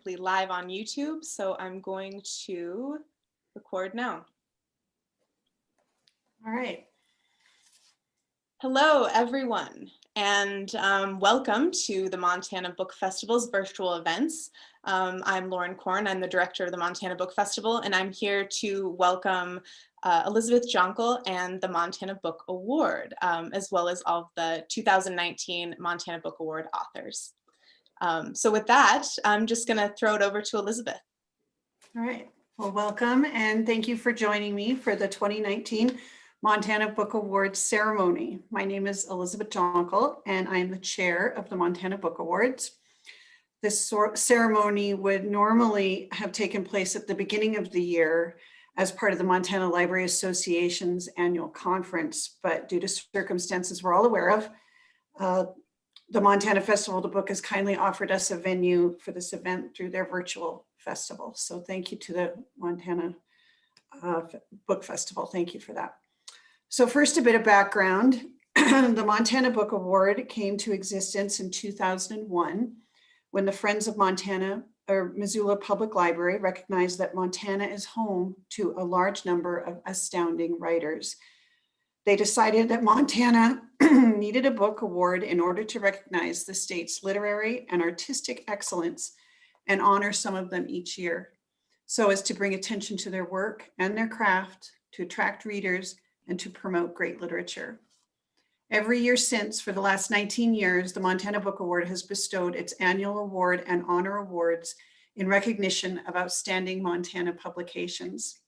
publicly live on YouTube, so I'm going to record now. All right. Hello, everyone, and welcome to the Montana Book Festival's virtual events. I'm Lauren Korn, I'm the director of the Montana Book Festival, and I'm here to welcome Elizabeth Jonkel and the Montana Book Award, as well as all of the 2019 Montana Book Award authors. So with that, I'm just going to throw it over to Elizabeth. All right. Well, welcome, and thank you for joining me for the 2019 Montana Book Awards ceremony. My name is Elizabeth Jonkel, and I am the chair of the Montana Book Awards. This ceremony would normally have taken place at the beginning of the year as part of the Montana Library Association's annual conference, but due to circumstances we're all aware of, the Montana Festival of the Book has kindly offered us a venue for this event through their virtual festival. So thank you to the Montana Book Festival. Thank you for that. So first, a bit of background. The Montana Book Award came to existence in 2001 when the Friends of Montana or Missoula Public Library recognized that Montana is home to a large number of astounding writers. They decided that Montana needed a book award in order to recognize the state's literary and artistic excellence and honor some of them each year, so as to bring attention to their work and their craft, to attract readers, and to promote great literature. Every year since, for the last 19 years, the Montana Book Award has bestowed its annual award and honor awards in recognition of outstanding Montana publications.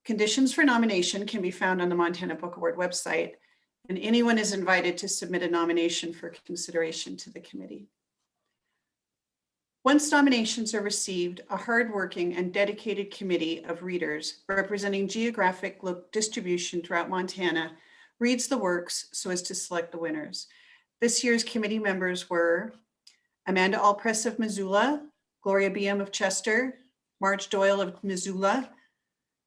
Conditions for nomination can be found on the Montana Book Award website, and anyone is invited to submit a nomination for consideration to the committee. Once nominations are received, a hardworking and dedicated committee of readers representing geographic distribution throughout Montana reads the works so as to select the winners. This year's committee members were Amanda Allpress of Missoula, Gloria Beam of Chester, Marge Doyle of Missoula,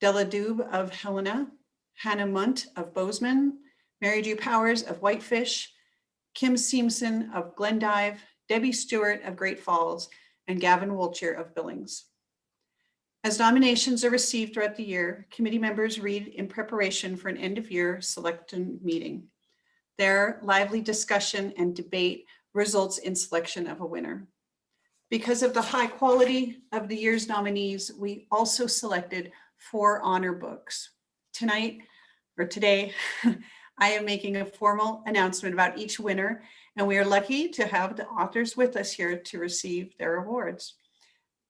Della Dube of Helena, Hannah Munt of Bozeman, Mary Jo Powers of Whitefish, Kim Seamson of Glendive, Debbie Stewart of Great Falls, and Gavin Wolcher of Billings. As nominations are received throughout the year, committee members read in preparation for an end-of-year selection meeting. Their lively discussion and debate results in selection of a winner. Because of the high quality of the year's nominees, we also selected 4 honor books. Today, I am making a formal announcement about each winner, and we are lucky to have the authors with us here to receive their awards.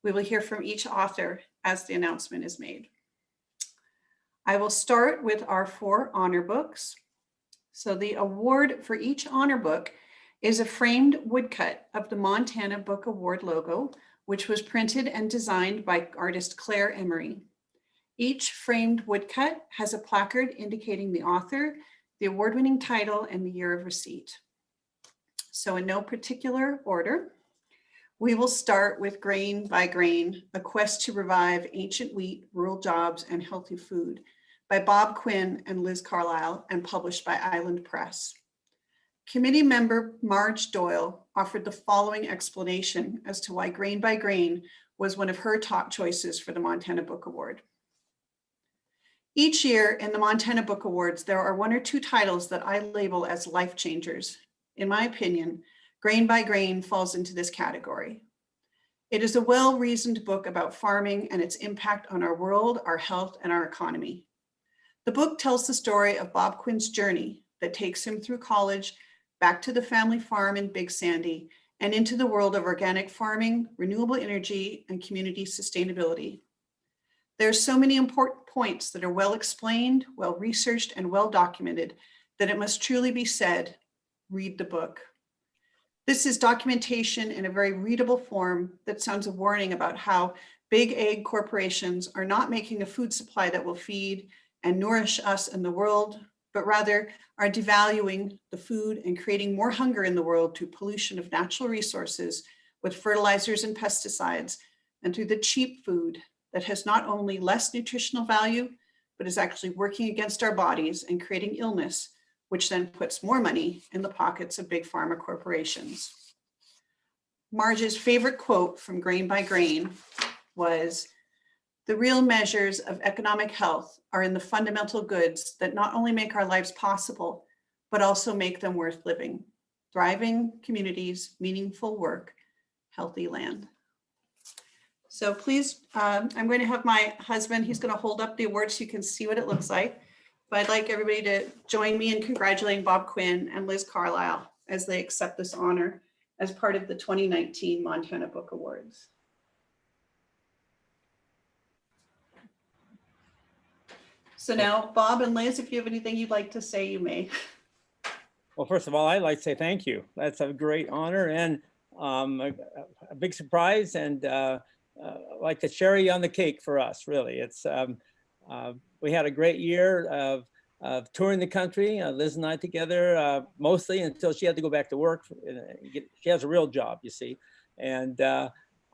We will hear from each author as the announcement is made. I will start with our 4 honor books. So the award for each honor book is a framed woodcut of the Montana Book Award logo, which was printed and designed by artist Claire Emery. Each framed woodcut has a placard indicating the author, the award-winning title, and the year of receipt. So in no particular order, we will start with Grain by Grain, A Quest to Revive Ancient Wheat, Rural Jobs, and Healthy Food by Bob Quinn and Liz Carlisle and published by Island Press. Committee member Marge Doyle offered the following explanation as to why Grain by Grain was one of her top choices for the Montana Book Award. Each year in the Montana Book Awards, there are 1 or 2 titles that I label as life changers. In my opinion, Grain by Grain falls into this category. It is a well-reasoned book about farming and its impact on our world, our health, and our economy. The book tells the story of Bob Quinn's journey that takes him through college, back to the family farm in Big Sandy, and into the world of organic farming, renewable energy, and community sustainability. There are so many important points that are well explained, well researched, and well documented that it must truly be said, read the book. This is documentation in a very readable form that sounds a warning about how big ag corporations are not making a food supply that will feed and nourish us and the world, but rather are devaluing the food and creating more hunger in the world through pollution of natural resources with fertilizers and pesticides, and through the cheap food that has not only less nutritional value, but is actually working against our bodies and creating illness, which then puts more money in the pockets of big pharma corporations. Marge's favorite quote from Grain by Grain was, "The real measures of economic health are in the fundamental goods that not only make our lives possible, but also make them worth living. Thriving communities, meaningful work, healthy land." So please, I'm going to have my husband, he's going to hold up the award so you can see what it looks like. But I'd like everybody to join me in congratulating Bob Quinn and Liz Carlisle as they accept this honor as part of the 2019 Montana Book Awards. So now, Bob and Liz, if you have anything you'd like to say, you may. Well, first of all, I'd like to say thank you. That's a great honor and a big surprise, and like the cherry on the cake for us, really. It's we had a great year of touring the country, Liz and I together, mostly until she had to go back to work. She has a real job, you see. And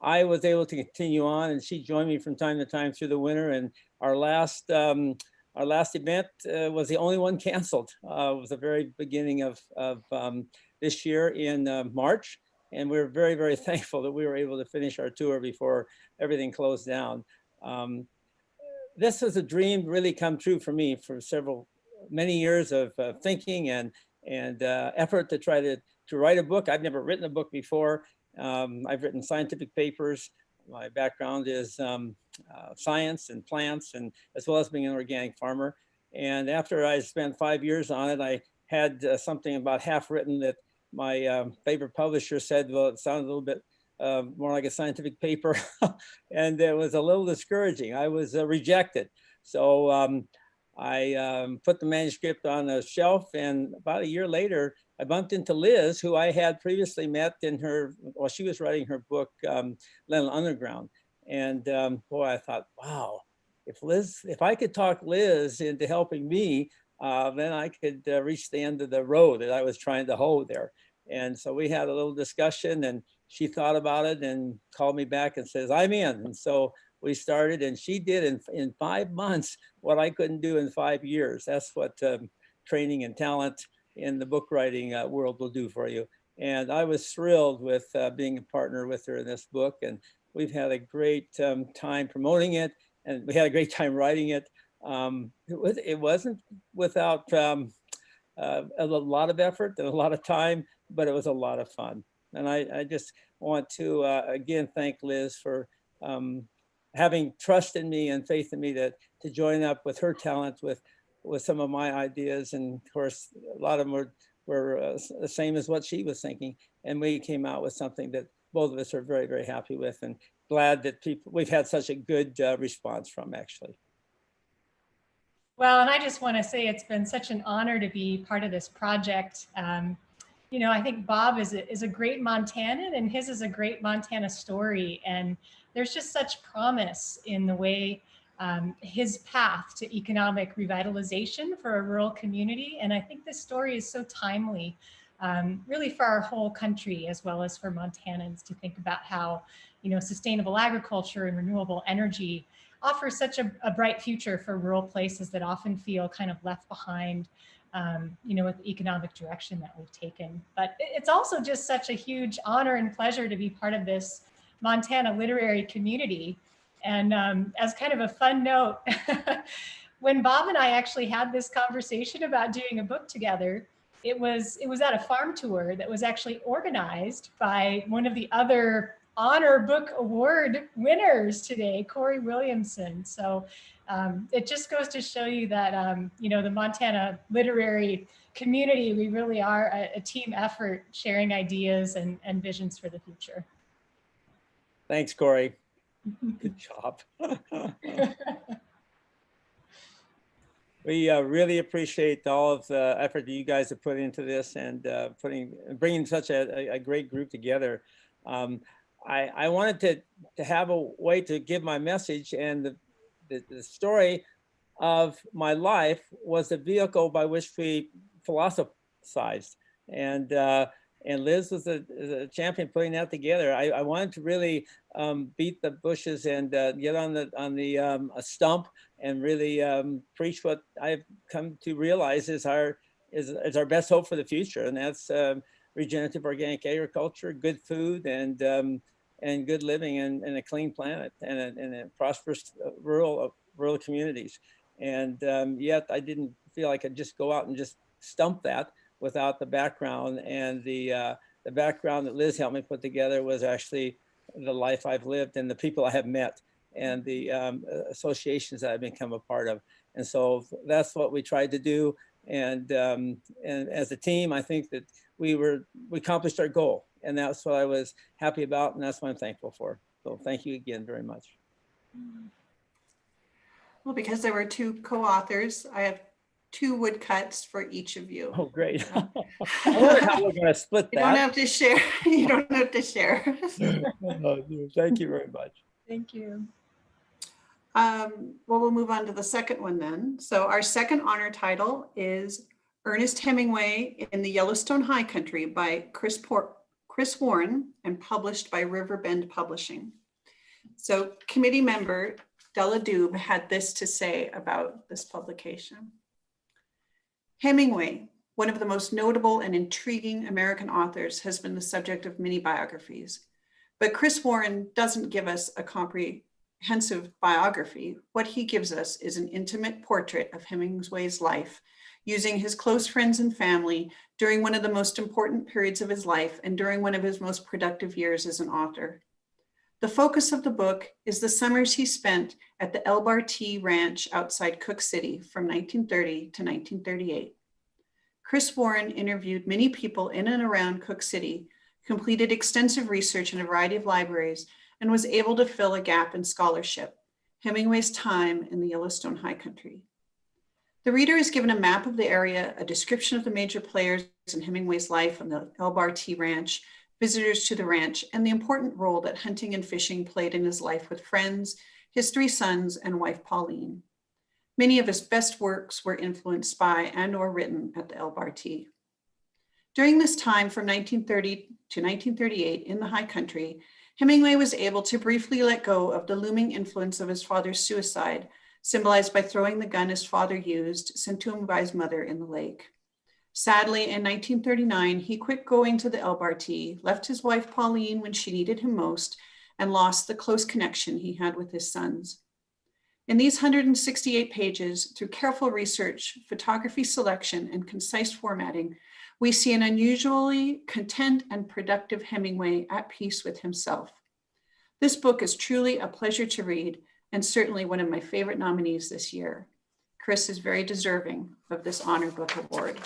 I was able to continue on, and she joined me from time to time through the winter. And our last event was the only one canceled. It was the very beginning of this year in March. And we're very, very thankful that we were able to finish our tour before everything closed down. This was a dream really come true for me for many years of thinking and effort to try to write a book. I've never written a book before. I've written scientific papers. My background is science and plants, and as well as being an organic farmer. And after I spent 5 years on it, I had something about half written that my favorite publisher said, well, it sounded a little bit more like a scientific paper. And it was a little discouraging. I was rejected. So I put the manuscript on a shelf, and about a year later, I bumped into Liz, who I had previously met in while she was writing her book, Land Underground. And boy, I thought, wow, if I could talk Liz into helping me, then I could reach the end of the road that I was trying to hold there. And so we had a little discussion, and she thought about it and called me back and says, I'm in. And so we started, and she did in 5 months what I couldn't do in 5 years. That's what training and talent in the book writing world will do for you. And I was thrilled with being a partner with her in this book. And we've had a great time promoting it, and we had a great time writing it. It wasn't without a lot of effort and a lot of time, but it was a lot of fun. And I just want to, again, thank Liz for having trust in me and faith in me to join up with her talent with some of my ideas. And of course, a lot of them were the same as what she was thinking. And we came out with something that both of us are very, very happy with, and glad that we've had such a good response from, actually. Well, and I just want to say it's been such an honor to be part of this project. You know, I think Bob is a great Montanan, and his is a great Montana story. And there's just such promise in the way his path to economic revitalization for a rural community. And I think this story is so timely, really for our whole country, as well as for Montanans, to think about how, you know, sustainable agriculture and renewable energy offers such a bright future for rural places that often feel kind of left behind, you know, with the economic direction that we've taken. But it's also just such a huge honor and pleasure to be part of this Montana literary community. And as kind of a fun note, when Bob and I actually had this conversation about doing a book together, it was at a farm tour that was actually organized by one of the other honor book award winners today, Corrie Williamson. So it just goes to show you that, you know, the Montana literary community, we really are a team effort, sharing ideas and visions for the future. Thanks, Corrie. Good job. We really appreciate all of the effort that you guys have put into this, and bringing such a great group together. I wanted to have a way to give my message, and the story of my life was the vehicle by which we philosophized. And Liz was a champion putting that together. I wanted to really beat the bushes and get on the stump and really preach what I've come to realize is our best hope for the future. And that's regenerative organic agriculture, good food, and good living, and a clean planet, and a prosperous rural communities. And yet I didn't feel I could just go out and just stump that without the background. And the background that Liz helped me put together was actually the life I've lived and the people I have met and the associations that I've become a part of. And so that's what we tried to do. And as a team, I think that we accomplished our goal. And that's what I was happy about. And that's what I'm thankful for. So thank you again very much. Well, because there were two co-authors, I have 2 woodcuts for each of you. Oh, great. I wonder how we're going to split that. You don't have to share. You don't have to share. Thank you very much. Thank you. Well, we'll move on to the second one then. So our second honor title is Ernest Hemingway in the Yellowstone High Country by Chris Warren and published by Riverbend Publishing. So committee member Della Dube had this to say about this publication. Hemingway, one of the most notable and intriguing American authors, has been the subject of many biographies. But Chris Warren doesn't give us a comprehensive biography. What he gives us is an intimate portrait of Hemingway's life, using his close friends and family during one of the most important periods of his life and during one of his most productive years as an author. The focus of the book is the summers he spent at the Elbar Tea Ranch outside Cook City from 1930 to 1938. Chris Warren interviewed many people in and around Cook City, completed extensive research in a variety of libraries, and was able to fill a gap in scholarship, Hemingway's time in the Yellowstone High Country. The reader is given a map of the area, a description of the major players in Hemingway's life on the Elbar Tea Ranch, visitors to the ranch, and the important role that hunting and fishing played in his life with friends, his 3 sons, and wife Pauline. Many of his best works were influenced by and or written at the Elbar Tea. During this time from 1930 to 1938 in the High Country, Hemingway was able to briefly let go of the looming influence of his father's suicide, symbolized by throwing the gun his father used, sent to him by his mother, in the lake. Sadly, in 1939, he quit going to the Elbar Tea, left his wife Pauline when she needed him most, and lost the close connection he had with his sons. In these 168 pages, through careful research, photography selection, and concise formatting, we see an unusually content and productive Hemingway at peace with himself. This book is truly a pleasure to read, and certainly one of my favorite nominees this year. Chris is very deserving of this Honor Book Award.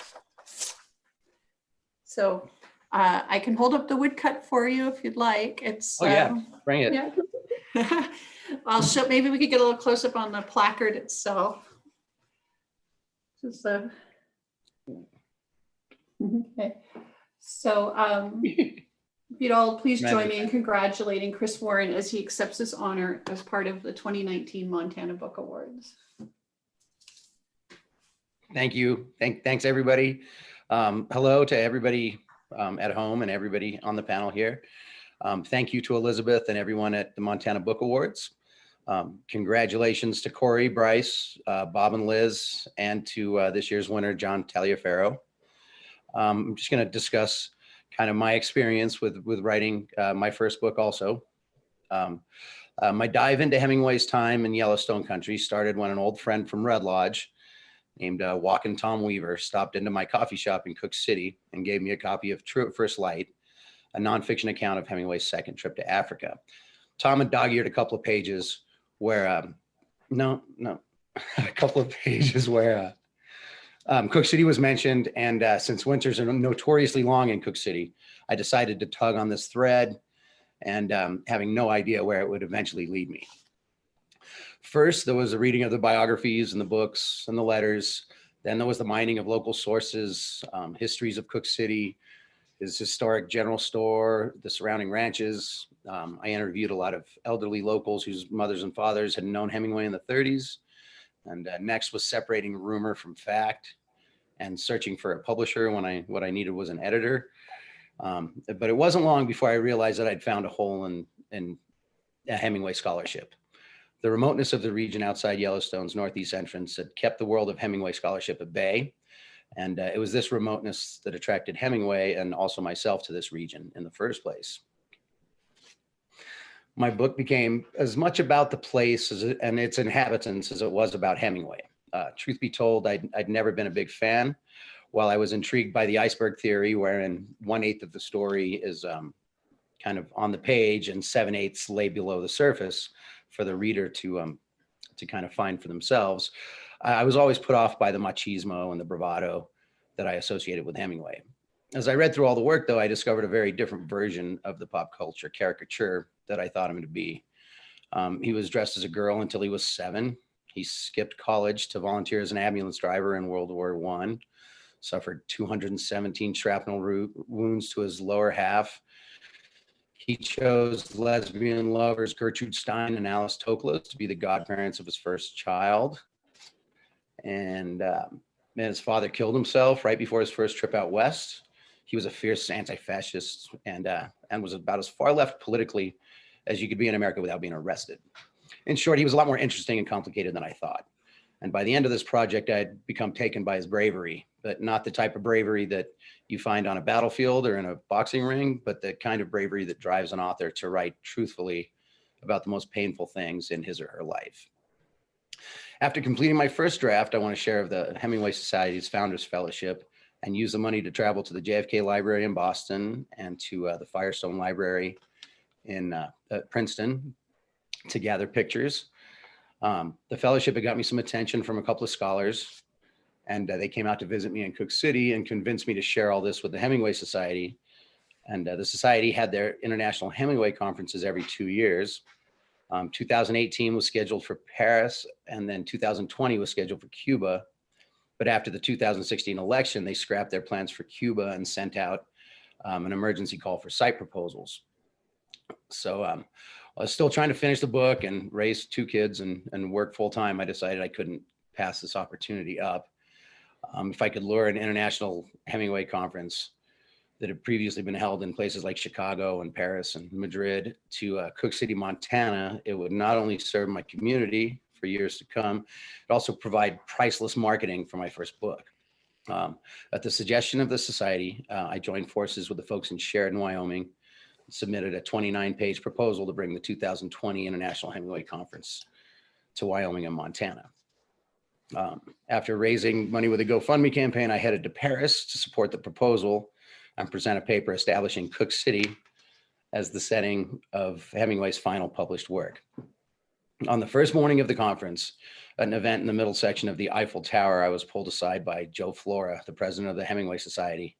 So I can hold up the woodcut for you if you'd like. It's bring it. Yeah. I'll show, maybe we could get a little close up on the placard itself. Just, okay. So if you'd all please join me in congratulating Chris Warren as he accepts this honor as part of the 2019 Montana Book Awards. Thank you. Thanks everybody. Hello to everybody at home and everybody on the panel here. Thank you to Elizabeth and everyone at the Montana Book Awards. Congratulations to Corrie, Bryce, Bob and Liz, and to this year's winner, John Taliaferro. I'm just going to discuss kind of my experience with writing my first book also. My dive into Hemingway's time in Yellowstone country started when an old friend from Red Lodge named Walkin' Tom Weaver stopped into my coffee shop in Cook City and gave me a copy of True at First Light, a nonfiction account of Hemingway's second trip to Africa. Tom had dog-eared a couple of pages where, a couple of pages where Cook City was mentioned. And since winters are notoriously long in Cook City, I decided to tug on this thread and having no idea where it would eventually lead me. First, there was a reading of the biographies and the books and the letters. Then there was the mining of local sources, histories of Cook City, his historic general store, the surrounding ranches. I interviewed a lot of elderly locals whose mothers and fathers had known Hemingway in the 30s. And next was separating rumor from fact and searching for a publisher when what I needed was an editor. But it wasn't long before I realized that I'd found a hole in Hemingway scholarship. The remoteness of the region outside Yellowstone's northeast entrance had kept the world of Hemingway scholarship at bay. And it was this remoteness that attracted Hemingway and also myself to this region in the first place. My book became as much about the place and its inhabitants as it was about Hemingway. Truth be told, I'd never been a big fan. While I was intrigued by the iceberg theory, wherein 1/8 of the story is kind of on the page and 7/8 lay below the surface for the reader to kind of find for themselves, I was always put off by the machismo and the bravado that I associated with Hemingway. As I read through all the work, though, I discovered a very different version of the pop culture caricature that I thought him to be. He was dressed as a girl until he was 7. He skipped college to volunteer as an ambulance driver in World War I, suffered 217 shrapnel wounds to his lower half. He chose lesbian lovers Gertrude Stein and Alice Toklas to be the godparents of his first child. And his father killed himself right before his first trip out west. He was a fierce anti-fascist and was about as far left politically as you could be in America without being arrested. In short, he was a lot more interesting and complicated than I thought. And by the end of this project, I'd become taken by his bravery, but not the type of bravery that you find on a battlefield or in a boxing ring, but the kind of bravery that drives an author to write truthfully about the most painful things in his or her life. After completing my first draft, I want to share of the Hemingway Society's Founders Fellowship and use the money to travel to the JFK Library in Boston and to the Firestone Library in Princeton to gather pictures. The fellowship had got me some attention from a couple of scholars, and they came out to visit me in Cook City and convinced me to share all this with the Hemingway Society. And the Society had their International Hemingway Conferences every 2 years. 2018 was scheduled for Paris, and then 2020 was scheduled for Cuba. But after the 2016 election, they scrapped their plans for Cuba and sent out an emergency call for site proposals. So I was still trying to finish the book and raise 2 kids and work full time. I decided I couldn't pass this opportunity up. If I could lure an international Hemingway conference that had previously been held in places like Chicago and Paris and Madrid to Cook City, Montana, it would not only serve my community for years to come, it also provide priceless marketing for my first book. At the suggestion of the Society, I joined forces with the folks in Sheridan, Wyoming, submitted a 29-page proposal to bring the 2020 International Hemingway Conference to Wyoming and Montana. After raising money with a GoFundMe campaign, I headed to Paris to support the proposal and present a paper establishing Cook City as the setting of Hemingway's final published work. On the first morning of the conference, at an event in the middle section of the Eiffel Tower, I was pulled aside by Joe Flora, the president of the Hemingway Society,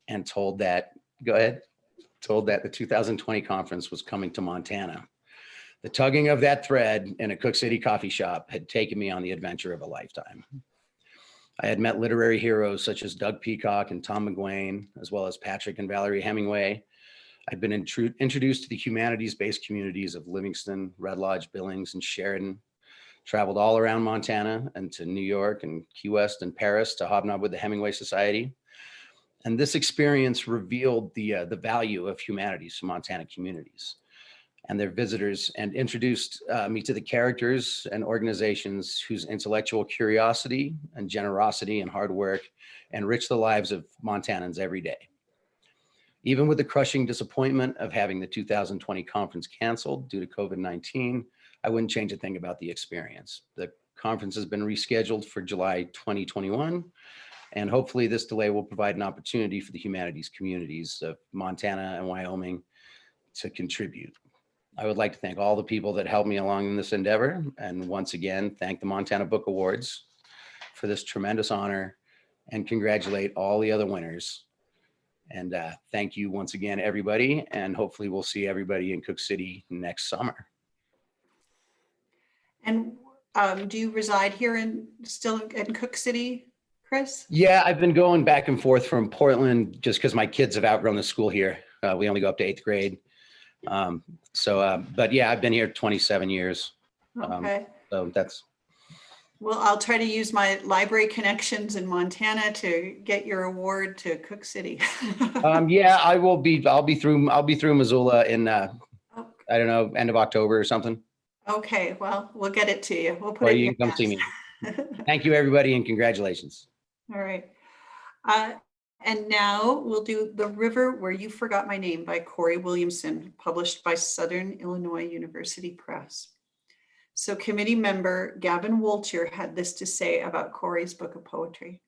and told that the 2020 conference was coming to Montana. The tugging of that thread in a Cook City coffee shop had taken me on the adventure of a lifetime. I had met literary heroes such as Doug Peacock and Tom McGuane, as well as Patrick and Valerie Hemingway. I'd been introduced to the humanities-based communities of Livingston, Red Lodge, Billings, and Sheridan, traveled all around Montana and to New York and Key West and Paris to hobnob with the Hemingway Society. And this experience revealed the value of humanities to Montana communities and their visitors, and introduced me to the characters and organizations whose intellectual curiosity and generosity and hard work enrich the lives of Montanans every day. Even with the crushing disappointment of having the 2020 conference canceled due to COVID-19, I wouldn't change a thing about the experience. The conference has been rescheduled for July 2021, and hopefully this delay will provide an opportunity for the humanities communities of Montana and Wyoming to contribute. I would like to thank all the people that helped me along in this endeavor, and once again, thank the Montana Book Awards for this tremendous honor, and congratulate all the other winners. And thank you once again, everybody, and hopefully we'll see everybody in Cook City next summer. And do you reside here still in Cook City, Chris? Yeah, I've been going back and forth from Portland just because my kids have outgrown the school here. We only go up to 8th grade. But yeah, I've been here 27 years. Okay. So that's. Well, I'll try to use my library connections in Montana to get your award to Cook City. Yeah, I'll be through Missoula in, I don't know, end of October or something. Okay, well, we'll get it to you. We'll put Or it in you your can come see me. maps. Thank you, everybody, and congratulations. All right. And now we'll do The River Where You Forgot My Name by Corrie Williamson, published by Southern Illinois University Press. So committee member Gavin Woltier had this to say about Corrie's book of poetry.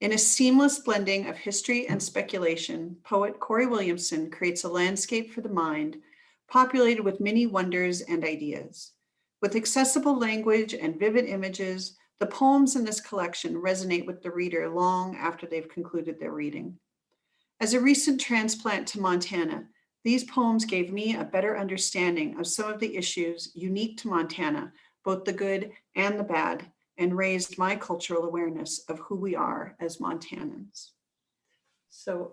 In a seamless blending of history and speculation, poet Corrie Williamson creates a landscape for the mind, populated with many wonders and ideas. With accessible language and vivid images, the poems in this collection resonate with the reader long after they've concluded their reading. As a recent transplant to Montana, these poems gave me a better understanding of some of the issues unique to Montana, both the good and the bad, and raised my cultural awareness of who we are as Montanans. So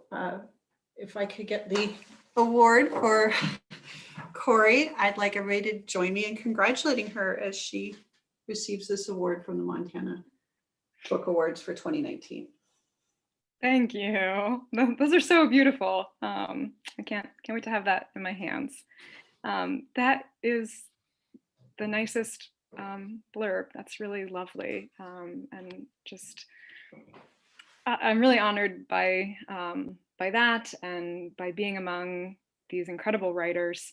if I could get the award for Corrie, I'd like everybody to join me in congratulating her as she receives this award from the Montana Book Awards for 2019. Thank you. Those are so beautiful. I can't wait to have that in my hands. That is the nicest blurb. That's really lovely. And just, I'm really honored by that and by being among these incredible writers.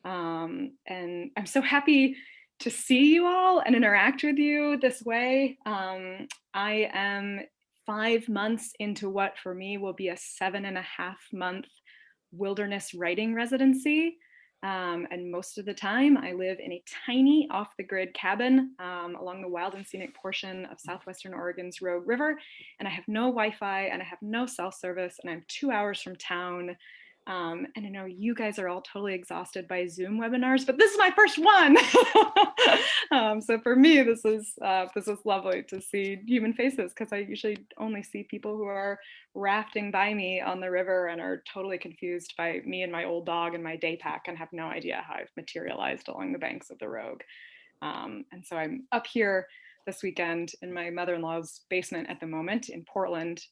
And I'm so happy to see you all and interact with you this way. I am 5 months into what for me will be a 7.5-month wilderness writing residency. And most of the time I live in a tiny off-the-grid cabin along the wild and scenic portion of southwestern Oregon's Rogue River. And I have no Wi-Fi and I have no cell service and I'm 2 hours from town. And I know you guys are all totally exhausted by Zoom webinars, but this is my first one. So for me, this is lovely to see human faces because I usually only see people who are rafting by me on the river and are totally confused by me and my old dog and my day pack and have no idea how I've materialized along the banks of the Rogue. And so I'm up here this weekend in my mother-in-law's basement at the moment in Portland,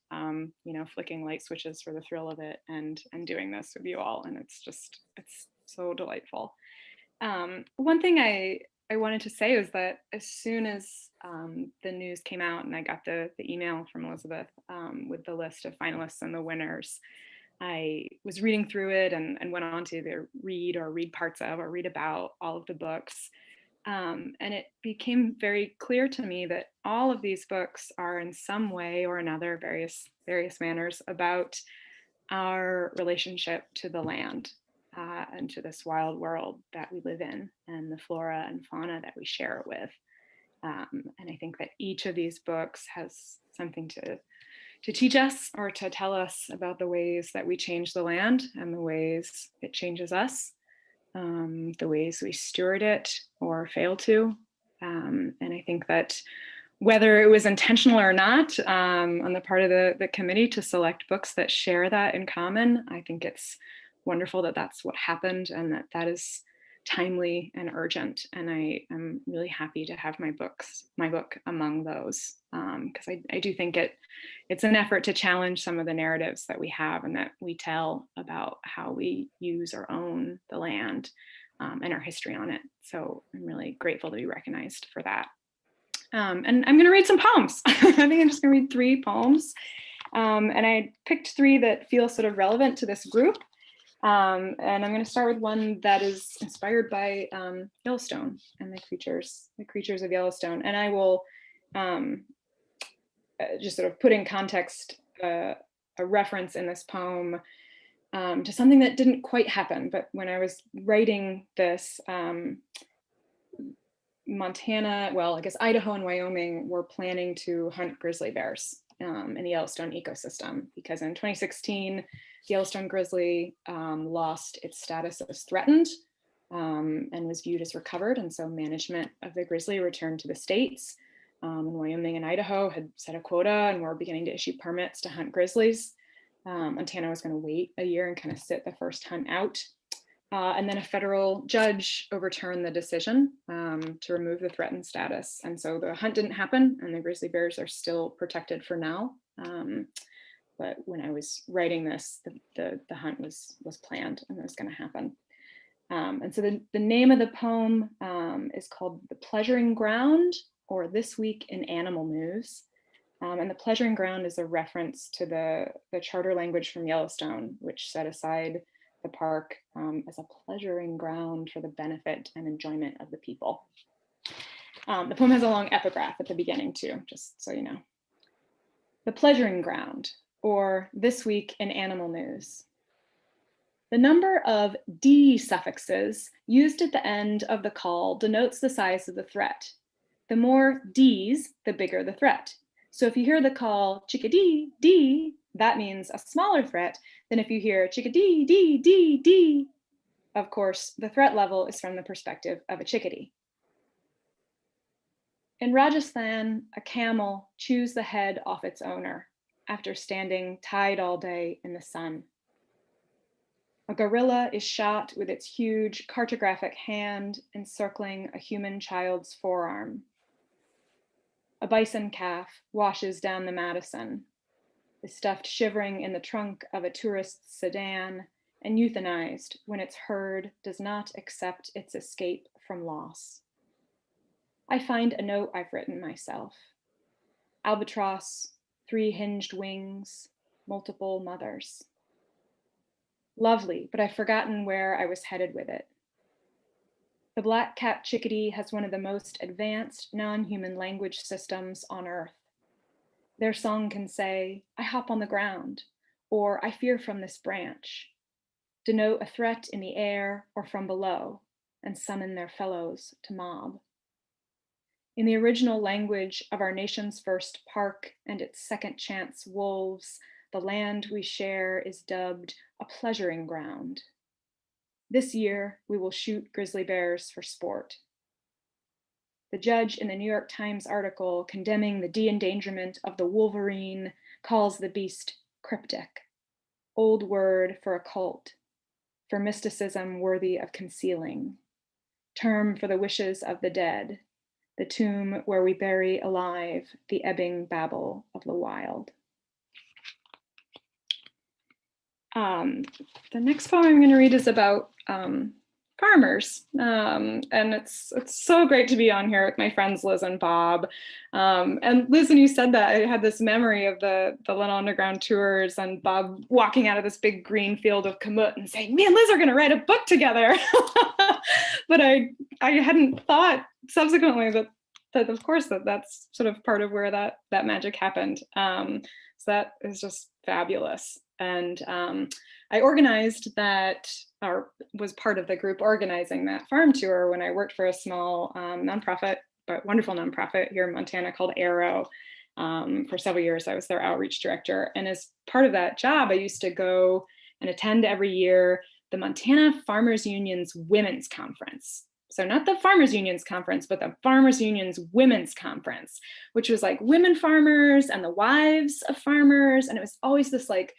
flicking light switches for the thrill of it and doing this with you all. And it's so delightful. One thing I wanted to say is that as soon as the news came out and I got the email from Elizabeth with the list of finalists and the winners, I was reading through it and went on to either read parts of or read about all of the books. And it became very clear to me that all of these books are in some way or another, various manners, about our relationship to the land and to this wild world that we live in and the flora and fauna that we share it with. And I think that each of these books has something to teach us or to tell us about the ways that we change the land and the ways it changes us. The ways we steward it or fail to. And I think that whether it was intentional or not on the part of the committee to select books that share that in common, I think it's wonderful that that's what happened and that is timely and urgent. And I am really happy to have my book among those because I do think it's an effort to challenge some of the narratives that we have and that we tell about how we use or own the land and our history on it. So I'm really grateful to be recognized for that. And I'm going to read some poems. I think I'm just going to read 3 poems. And I picked 3 that feel sort of relevant to this group. And I'm going to start with one that is inspired by Yellowstone and the creatures of Yellowstone. And I will just sort of put in context a reference in this poem to something that didn't quite happen. But when I was writing this, Montana, well, I guess Idaho and Wyoming were planning to hunt grizzly bears in the Yellowstone ecosystem because in 2016, the Yellowstone grizzly lost its status as threatened and was viewed as recovered. And so management of the grizzly returned to the states. And Wyoming and Idaho had set a quota and were beginning to issue permits to hunt grizzlies. Montana was going to wait a year and kind of sit the first hunt out. And then a federal judge overturned the decision to remove the threatened status. And so the hunt didn't happen and the grizzly bears are still protected for now. But when I was writing this, the hunt was planned and it was going to happen. And so the name of the poem is called The Pleasuring Ground, or This Week in Animal News. And the pleasuring ground is a reference to the charter language from Yellowstone, which set aside the park as a pleasuring ground for the benefit and enjoyment of the people. The poem has a long epigraph at the beginning too, just so you know. The pleasuring ground, or this week in animal news. The number of D suffixes used at the end of the call denotes the size of the threat. The more Ds, the bigger the threat. So if you hear the call chickadee, D, that means a smaller threat than if you hear chickadee, D, D, D. Of course, the threat level is from the perspective of a chickadee. In Rajasthan, a camel chews the head off its owner after standing tied all day in the sun. A gorilla is shot with its huge cartographic hand encircling a human child's forearm. A bison calf washes down the Madison, is stuffed shivering in the trunk of a tourist's sedan and euthanized when its herd does not accept its escape from loss. I find a note I've written myself. Albatross, 3 hinged wings, multiple mothers. Lovely, but I've forgotten where I was headed with it. The black-capped chickadee has one of the most advanced non-human language systems on Earth. Their song can say, I hop on the ground, or I fear from this branch, denote a threat in the air or from below, and summon their fellows to mob. In the original language of our nation's first park and its second chance wolves, the land we share is dubbed a pleasuring ground. This year, we will shoot grizzly bears for sport. The judge in the New York Times article condemning the de-endangerment of the wolverine calls the beast cryptic, old word for occult, for mysticism worthy of concealing, term for the wishes of the dead, the tomb where we bury alive the ebbing babble of the wild. The next poem I'm going to read is about farmers, and it's so great to be on here with my friends Liz and Bob. And Liz, when you said that, I had this memory of the Lynn Underground tours and Bob walking out of this big green field of kamut and saying, "Me and Liz are going to write a book together." But I hadn't thought subsequently that of course that's sort of part of where that magic happened. So that is just fabulous. And I organized that, or was part of the group organizing that farm tour when I worked for a small nonprofit, but wonderful nonprofit here in Montana called Arrow. For several years, I was their outreach director. And as part of that job, I used to go and attend every year the Montana Farmers Union's Women's Conference. So not the Farmers Union's Conference, but the Farmers Union's Women's Conference, which was like women farmers and the wives of farmers. And it was always this like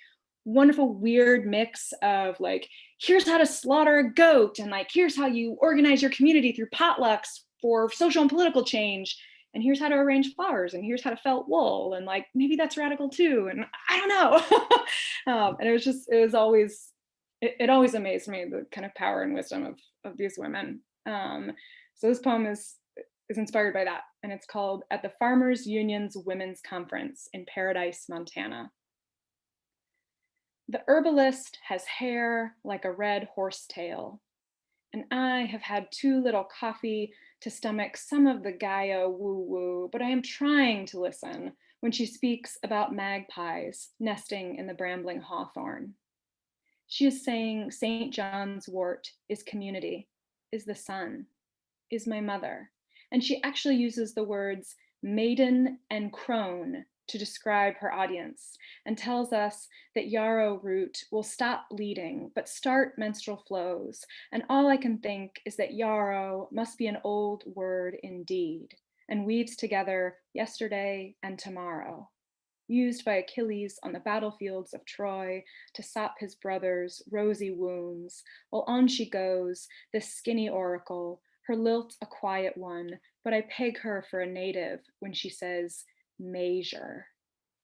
wonderful, weird mix of like, here's how to slaughter a goat, and like, here's how you organize your community through potlucks for social and political change, and here's how to arrange flowers, and here's how to felt wool, and like, maybe that's radical too, and I don't know. And it always amazed me, the kind of power and wisdom of these women. So this poem is inspired by that, and it's called At the Farmers Union's Women's Conference in Paradise, Montana. The herbalist has hair like a red horsetail, and I have had too little coffee to stomach some of the Gaia woo-woo, but I am trying to listen when she speaks about magpies nesting in the brambling hawthorn. She is saying St. John's wort is community, is the sun, is my mother, and she actually uses the words maiden and crone to describe her audience, and tells us that yarrow root will stop bleeding but start menstrual flows, and all I can think is that yarrow must be an old word indeed, and weaves together yesterday and tomorrow, used by Achilles on the battlefields of Troy to sop his brother's rosy wounds, while on she goes, this skinny oracle, her lilt a quiet one, but I peg her for a native when she says measure.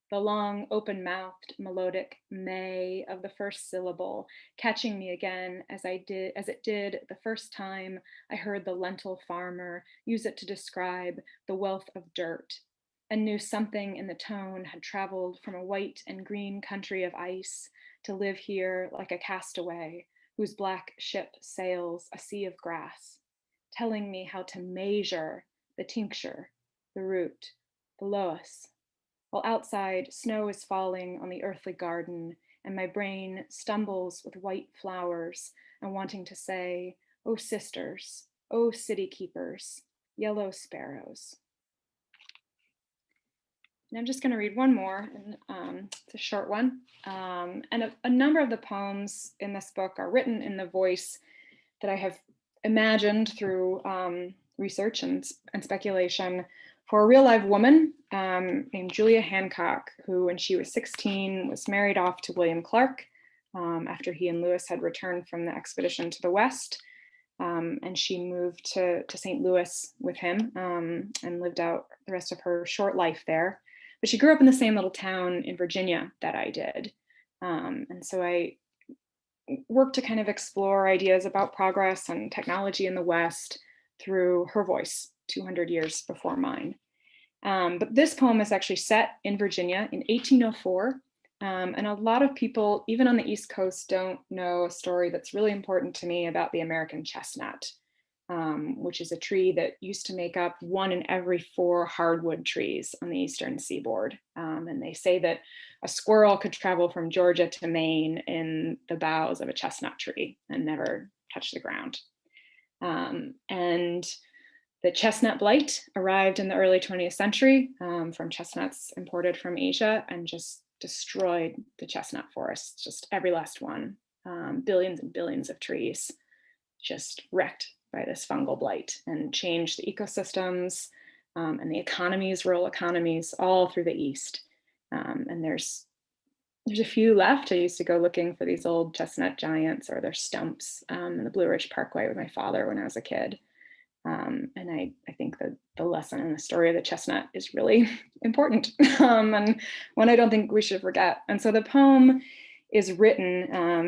The long, open-mouthed, melodic may of the first syllable, catching me again as it did the first time I heard the lentil farmer use it to describe the wealth of dirt, and knew something in the tone had traveled from a white and green country of ice to live here like a castaway whose black ship sails a sea of grass, telling me how to measure the tincture, the root, the loess, while outside snow is falling on the earthly garden and my brain stumbles with white flowers and wanting to say, "Oh sisters, oh city keepers, yellow sparrows." And I'm just going to read one more, and it's a short one. And a number of the poems in this book are written in the voice that I have imagined through research and speculation for a real live woman named Julia Hancock, who when she was 16 was married off to William Clark after he and Lewis had returned from the expedition to the West. And she moved to St. Louis with him and lived out the rest of her short life there. But she grew up in the same little town in Virginia that I did. And so I worked to kind of explore ideas about progress and technology in the West through her voice 200 years before mine. But this poem is actually set in Virginia in 1804. And a lot of people, even on the East Coast, don't know a story that's really important to me about the American chestnut, which is a tree that used to make up 1 in every 4 hardwood trees on the Eastern seaboard. And they say that a squirrel could travel from Georgia to Maine in the boughs of a chestnut tree and never touch the ground. And the chestnut blight arrived in the early 20th century from chestnuts imported from Asia and just destroyed the chestnut forests, just every last one. Billions and billions of trees just wrecked by this fungal blight and changed the ecosystems and the economies, rural economies, all through the East. And there's a few left. I used to go looking for these old chestnut giants or their stumps in the Blue Ridge Parkway with my father when I was a kid. And I think that the lesson and the story of the chestnut is really important and one I don't think we should forget. And so the poem is written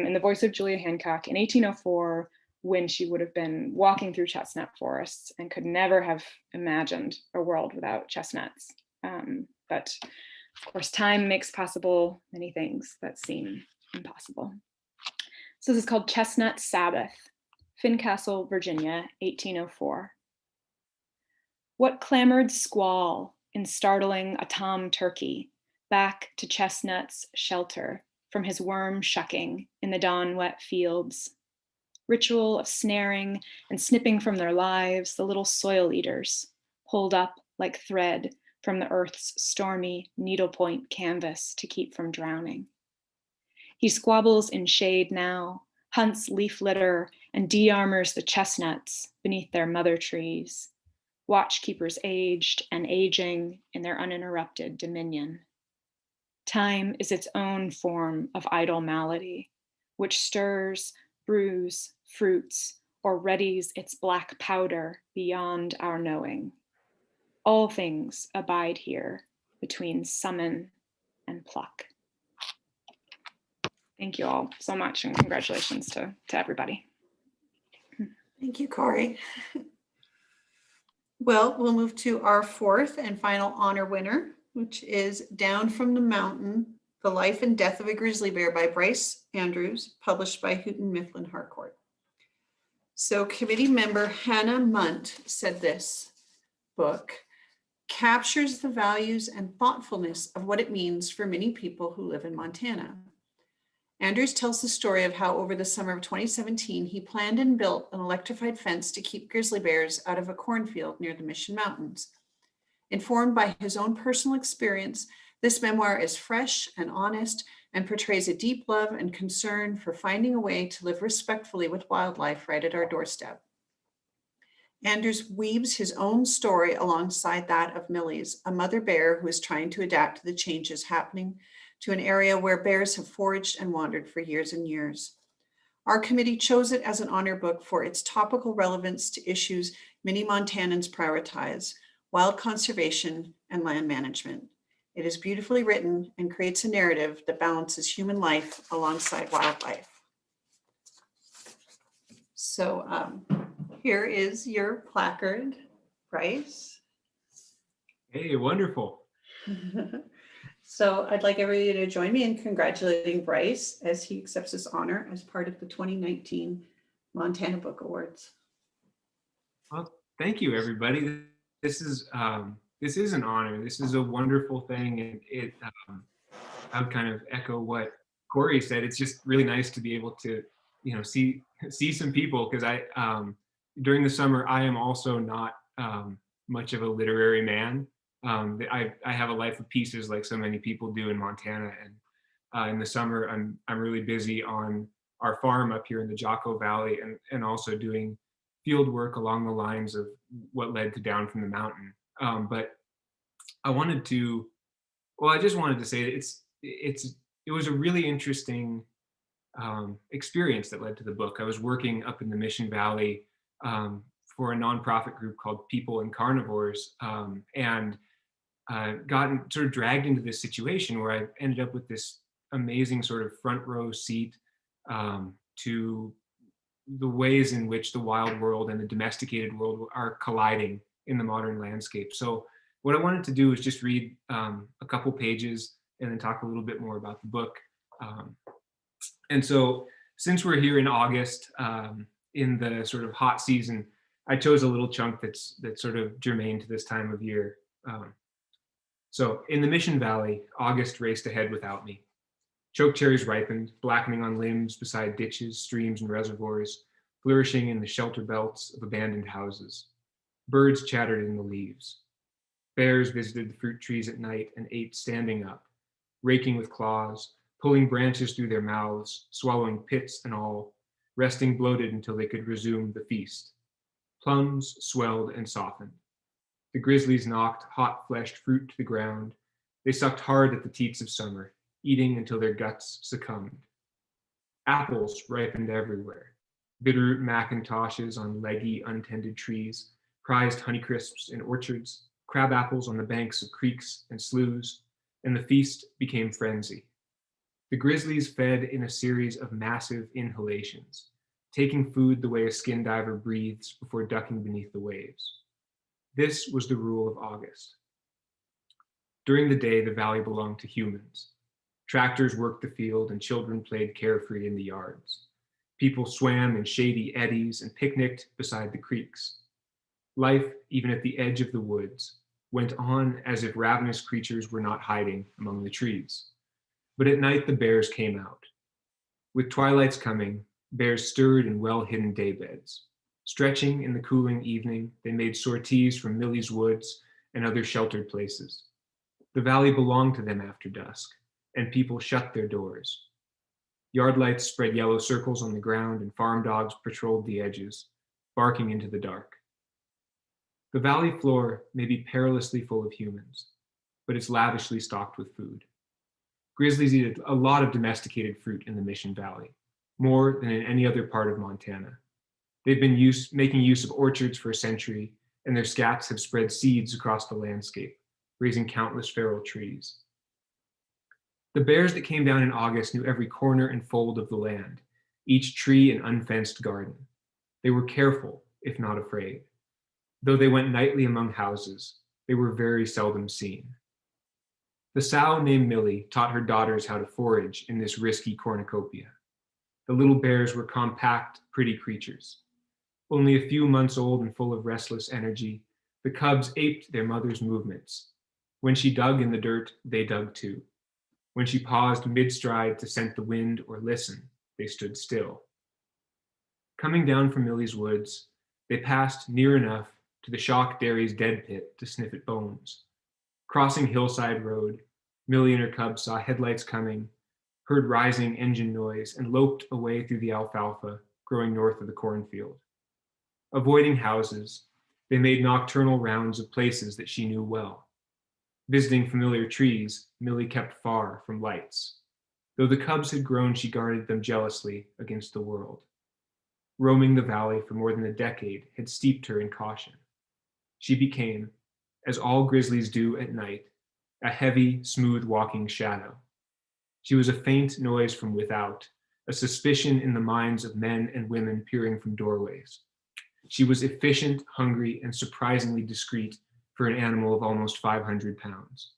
in the voice of Julia Hancock in 1804, when she would have been walking through chestnut forests and could never have imagined a world without chestnuts. But of course, time makes possible many things that seem impossible. So this is called Chestnut Sabbath, Fincastle, Virginia, 1804. What clamored squall in startling a tom turkey back to chestnut's shelter from his worm shucking in the dawn-wet fields? Ritual of snaring and snipping from their lives the little soil eaters, pulled up like thread from the earth's stormy needlepoint canvas to keep from drowning. He squabbles in shade now, hunts leaf litter and de-armors the chestnuts beneath their mother trees, watchkeepers aged and aging in their uninterrupted dominion. Time is its own form of idle malady, which stirs, brews, fruits, or readies its black powder beyond our knowing. All things abide here between summon and pluck. Thank you all so much, and congratulations to everybody. Thank you, Corrie. Well, we'll move to our 4th and final honor winner, which is Down from the Mountain, The Life and Death of a Grizzly Bear by Bryce Andrews, published by Houghton Mifflin Harcourt. So committee member Hannah Munt said this book captures the values and thoughtfulness of what it means for many people who live in Montana. Andrews tells the story of how over the summer of 2017, he planned and built an electrified fence to keep grizzly bears out of a cornfield near the Mission Mountains. Informed by his own personal experience, this memoir is fresh and honest and portrays a deep love and concern for finding a way to live respectfully with wildlife right at our doorstep. Andrews weaves his own story alongside that of Millie's, a mother bear who is trying to adapt to the changes happening to an area where bears have foraged and wandered for years and years. Our committee chose it as an honor book for its topical relevance to issues many Montanans prioritize: wild conservation and land management. It is beautifully written and creates a narrative that balances human life alongside wildlife. So here is your placard, Bryce. Hey, wonderful. So I'd like everybody to join me in congratulating Bryce as he accepts this honor as part of the 2019 Montana Book Awards. Well, thank you, everybody. This is an honor. This is a wonderful thing, and I would kind of echo what Corrie said. It's just really nice to be able to, see some people, because during the summer I am also not much of a literary man. I have a life of pieces like so many people do in Montana, and in the summer I'm really busy on our farm up here in the Jonkel Valley, and also doing field work along the lines of what led to Down from the Mountain. But I just wanted to say it was a really interesting experience that led to the book. I was working up in the Mission Valley for a nonprofit group called People and Carnivores, and gotten sort of dragged into this situation where I ended up with this amazing sort of front row seat to the ways in which the wild world and the domesticated world are colliding in the modern landscape. So what I wanted to do is just read a couple pages and then talk a little bit more about the book. And so since we're here in August, in the sort of hot season, I chose a little chunk that's sort of germane to this time of year. So in the Mission Valley, August raced ahead without me. Chokecherries ripened, blackening on limbs beside ditches, streams, and reservoirs, flourishing in the shelter belts of abandoned houses. Birds chattered in the leaves. Bears visited the fruit trees at night and ate standing up, raking with claws, pulling branches through their mouths, swallowing pits and all, resting bloated until they could resume the feast. Plums swelled and softened. The grizzlies knocked hot-fleshed fruit to the ground. They sucked hard at the teats of summer, eating until their guts succumbed. Apples ripened everywhere. Bitterroot Macintoshes on leggy, untended trees, prized Honeycrisps in orchards, crab apples on the banks of creeks and sloughs, and the feast became frenzy. The grizzlies fed in a series of massive inhalations, taking food the way a skin diver breathes before ducking beneath the waves. This was the rule of August. During the day, the valley belonged to humans. Tractors worked the field and children played carefree in the yards. People swam in shady eddies and picnicked beside the creeks. Life, even at the edge of the woods, went on as if ravenous creatures were not hiding among the trees. But at night, the bears came out. With twilight's coming, bears stirred in well-hidden daybeds. Stretching in the cooling evening, they made sorties from Millie's woods and other sheltered places. The valley belonged to them after dusk, and people shut their doors. Yard lights spread yellow circles on the ground, and farm dogs patrolled the edges, barking into the dark. The valley floor may be perilously full of humans, but it's lavishly stocked with food. Grizzlies eat a lot of domesticated fruit in the Mission Valley, more than in any other part of Montana. They've been making use of orchards for a century, and their scats have spread seeds across the landscape, raising countless feral trees. The bears that came down in August knew every corner and fold of the land, each tree an unfenced garden. They were careful, if not afraid. Though they went nightly among houses, they were very seldom seen. The sow named Millie taught her daughters how to forage in this risky cornucopia. The little bears were compact, pretty creatures. Only a few months old and full of restless energy, the cubs aped their mother's movements. When she dug in the dirt, they dug too. When she paused mid-stride to scent the wind or listen, they stood still. Coming down from Millie's woods, they passed near enough to the shock dairy's dead pit to sniff at bones. Crossing Hillside Road, Millie and her cubs saw headlights coming, heard rising engine noise, and loped away through the alfalfa growing north of the cornfield. Avoiding houses, they made nocturnal rounds of places that she knew well. Visiting familiar trees, Millie kept far from lights. Though the cubs had grown, she guarded them jealously against the world. Roaming the valley for more than a decade had steeped her in caution. She became, as all grizzlies do at night, a heavy, smooth-walking shadow. She was a faint noise from without, a suspicion in the minds of men and women peering from doorways. She was efficient, hungry, and surprisingly discreet for an animal of almost 500 pounds.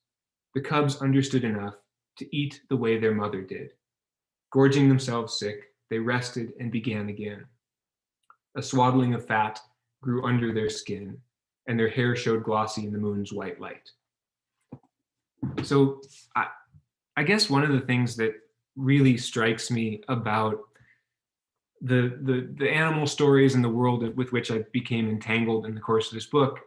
the cubs understood enough to eat the way their mother did. Gorging themselves sick, they rested and began again. A swaddling of fat grew under their skin, and their hair showed glossy in the moon's white light. So I guess one of the things that really strikes me about the animal stories and the world with which I became entangled in the course of this book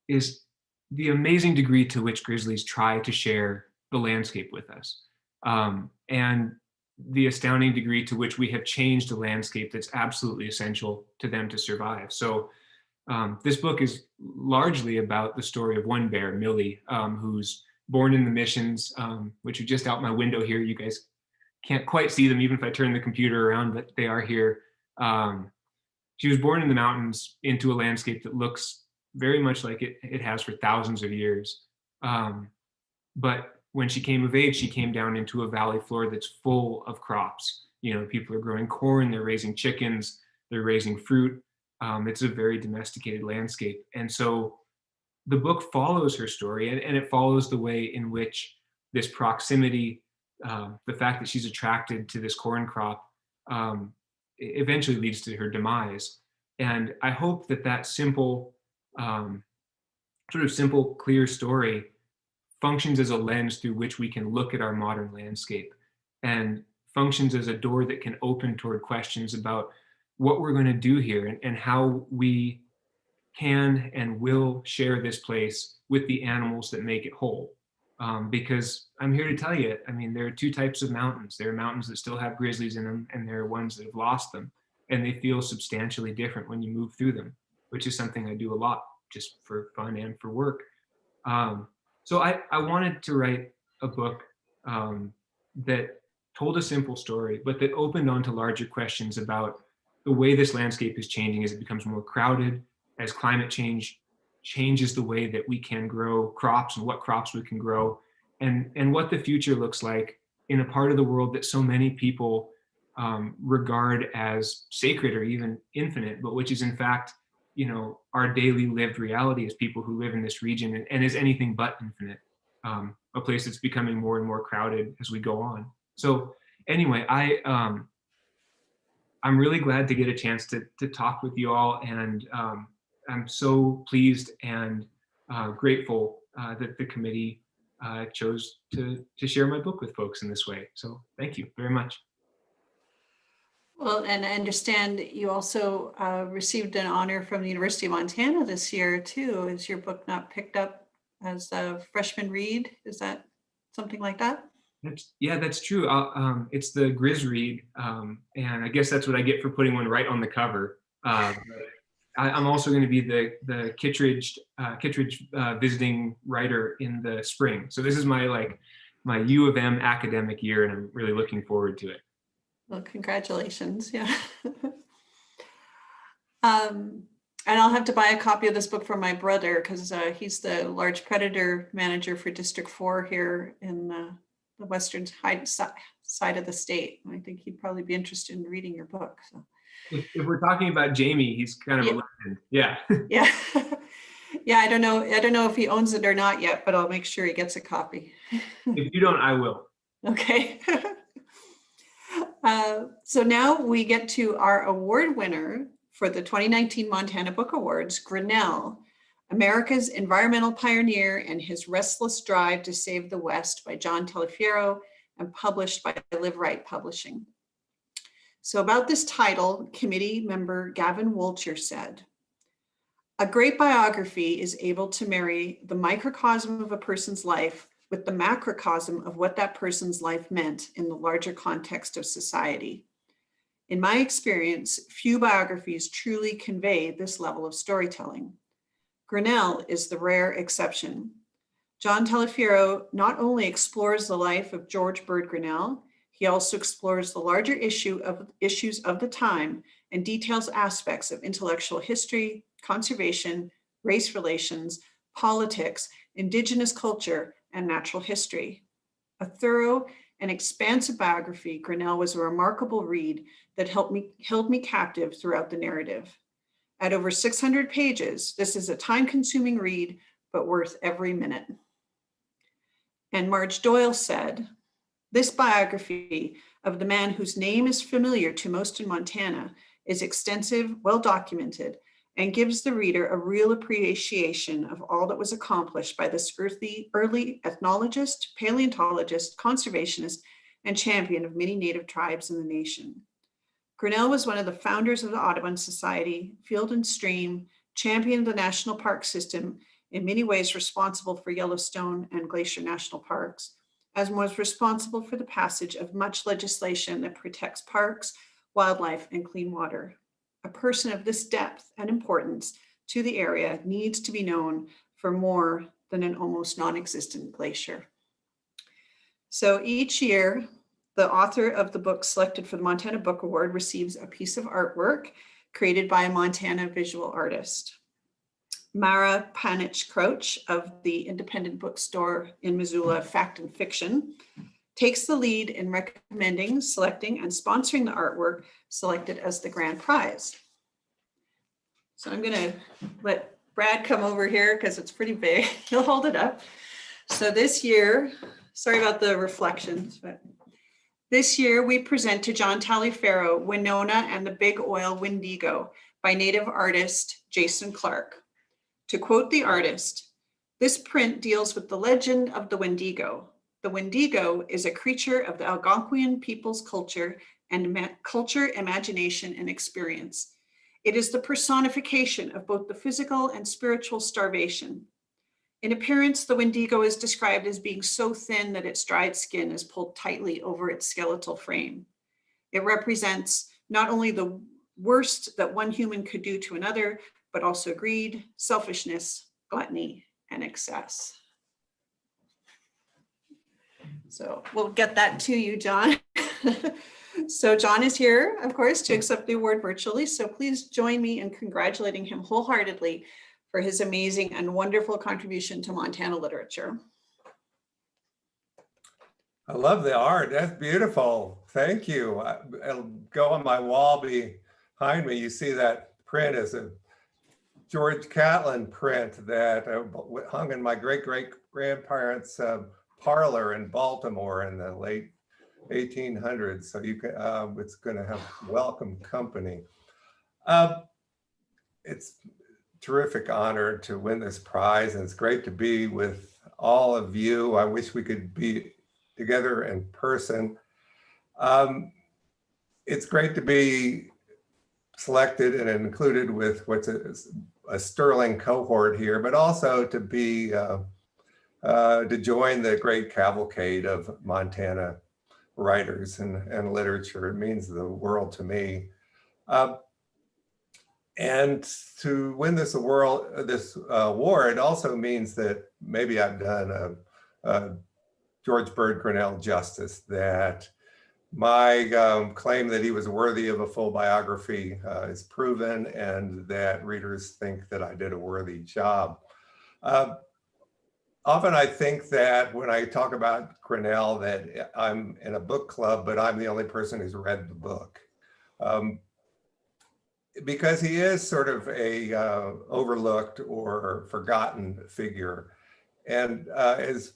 is the amazing degree to which grizzlies try to share the landscape with us, and the astounding degree to which we have changed a landscape that's absolutely essential to them to survive. So this book is largely about the story of one bear, Millie, who's born in the missions, which are just out my window here. You guys can't quite see them even if I turn the computer around, but they are here. She was born in the mountains into a landscape that looks very much like it has for thousands of years. But when she came of age, she came down into a valley floor that's full of crops. You know, people are growing corn, they're raising chickens, they're raising fruit. It's a very domesticated landscape. And so the book follows her story, and it follows the way in which this proximity, the fact that she's attracted to this corn crop, eventually leads to her demise. And I hope that that simple, clear story functions as a lens through which we can look at our modern landscape, and functions as a door that can open toward questions about what we're going to do here, and how we can and will share this place with the animals that make it whole. Because I'm here to tell you, I mean, there are two types of mountains. There are mountains that still have grizzlies in them, and there are ones that have lost them, and they feel substantially different when you move through them, which is something I do a lot just for fun and for work. So I wanted to write a book that told a simple story, but that opened onto larger questions about the way this landscape is changing as it becomes more crowded, as climate change changes the way that we can grow crops and what crops we can grow, and what the future looks like in a part of the world that so many people regard as sacred or even infinite, but which is in fact, you know, our daily lived reality as people who live in this region, and is anything but infinite, a place that's becoming more and more crowded as we go on. So anyway, I'm really glad to get a chance to talk with you all, and I'm so pleased and grateful that the committee chose to share my book with folks in this way. So thank you very much. Well, and I understand you also received an honor from the University of Montana this year too. Is your book not picked up as a freshman read? Is that something like that? That's true. It's the Grizz Read, and I guess that's what I get for putting one right on the cover. I'm also going to be the Kittredge visiting writer in the spring. So this is my U of M academic year, and I'm really looking forward to it. Well, congratulations. Yeah. And I'll have to buy a copy of this book for my brother, because he's the large predator manager for District 4 here in the western side of the state. And I think he'd probably be interested in reading your book. So. If we're talking about Jamie, he's kind of a legend. Yeah. Yeah. Yeah, I don't know if he owns it or not yet, but I'll make sure he gets a copy. If you don't, I will. Okay. So now we get to our award winner for the 2019 Montana Book Awards, Grinnell, America's Environmental Pioneer and His Restless Drive to Save the West, by John Taliaferro, and published by Live Right Publishing. So about this title, committee member Gavin Wolcher said, "A great biography is able to marry the microcosm of a person's life with the macrocosm of what that person's life meant in the larger context of society. In my experience, few biographies truly convey this level of storytelling. Grinnell is the rare exception. John Taliaferro not only explores the life of George Bird Grinnell, he also explores the larger issues of the time and details aspects of intellectual history, conservation, race relations, politics, Indigenous culture, and natural history. A thorough and expansive biography, Grinnell was a remarkable read that held me captive throughout the narrative. At over 600 pages, this is a time-consuming read, but worth every minute." And Marge Doyle said, "This biography of the man whose name is familiar to most in Montana is extensive, well documented, and gives the reader a real appreciation of all that was accomplished by this early ethnologist, paleontologist, conservationist, and champion of many native tribes in the nation. Grinnell was one of the founders of the Audubon Society, Field and Stream, championed the national park system, in many ways responsible for Yellowstone and Glacier National Parks, as was responsible for the passage of much legislation that protects parks, wildlife, and clean water. A person of this depth and importance to the area needs to be known for more than an almost non-existent glacier." So each year, the author of the book selected for the Montana Book Award receives a piece of artwork created by a Montana visual artist. Mara Panich-Crouch of the independent bookstore in Missoula, Fact and Fiction, takes the lead in recommending, selecting, and sponsoring the artwork selected as the grand prize. So I'm going to let Brad come over here because it's pretty big. He'll hold it up. So this year, sorry about the reflections, but this year we present to John Taliaferro, Winona and the Big Oil Wendigo by native artist Jason Clark. To quote the artist, "This print deals with the legend of the Wendigo. The Wendigo is a creature of the Algonquian people's culture, imagination, and experience. It is the personification of both the physical and spiritual starvation. In appearance, the Wendigo is described as being so thin that its dried skin is pulled tightly over its skeletal frame. It represents not only the worst that one human could do to another, but also greed, selfishness, gluttony, and excess." So we'll get that to you, John. So John is here, of course, to accept the award virtually. So please join me in congratulating him wholeheartedly for his amazing and wonderful contribution to Montana literature. I love the art. That's beautiful. Thank you. It'll go on my wall behind me. You see that print is a George Catlin print that hung in my great-great-grandparents' parlor in Baltimore in the late 1800s. So you can, it's going to have welcome company. It's a terrific honor to win this prize, and it's great to be with all of you. I wish we could be together in person. It's great to be selected and included with what's a sterling cohort here, but also to be to join the great cavalcade of Montana writers and literature. It means the world to me. And to win this award also means that maybe I've done a George Bird Grinnell justice, that my claim that he was worthy of a full biography is proven, and that readers think that I did a worthy job. Often I think that when I talk about Grinnell that I'm in a book club, but I'm the only person who's read the book. Because he is sort of a overlooked or forgotten figure. And as